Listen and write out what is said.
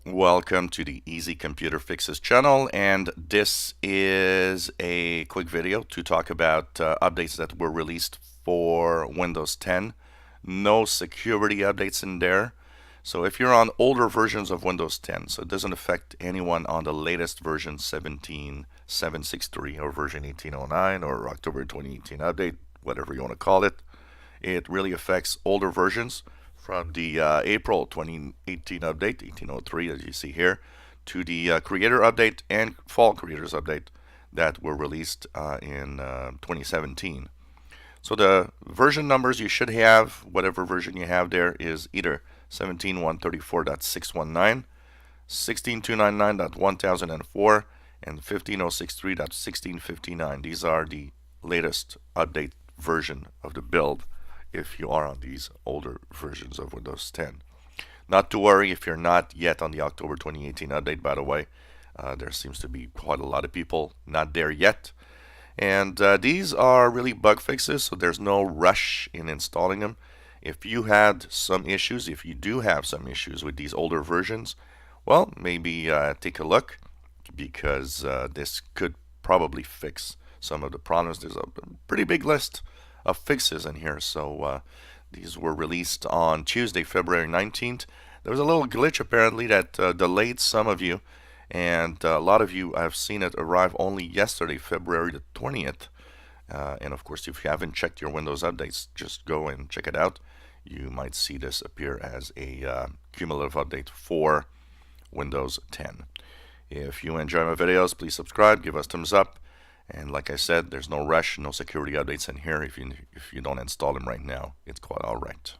Welcome to the Easy Computer Fixes channel, and this is a quick video to talk about updates that were released for Windows 10. No security updates in there. So if you're on older versions of Windows 10, so it doesn't affect anyone on the latest version 17.763 or version 1809 or October 2018 update, whatever you want to call it. It really affects older versions from the April 2018 update, 1803, as you see here, to the Creator update and Fall Creators update that were released in 2017. So the version numbers you should have, whatever version you have there, is either 17.134.619, 16.299.1004, and 15.063.1659. These are the latest update version of the build if you are on these older versions of Windows 10. Not to worry if you're not yet on the October 2018 update, by the way. There seems to be quite a lot of people not there yet. And these are really bug fixes, so there's no rush in installing them. If you had some issues, if you do have some issues with these older versions, well, maybe take a look, because this could probably fix some of the problems. There's a pretty big list of fixes in here. So these were released on Tuesday, February 19th. There was a little glitch apparently that delayed some of you, and a lot of you have seen it arrive only yesterday, February the 20th. And of course, if you haven't checked your Windows updates, just go and check it out. You might see this appear as a cumulative update for Windows 10. If you enjoy my videos, please subscribe, give us thumbs up. And like I said, there's no rush, no security updates in here. If you don't install them right now, it's quite all right.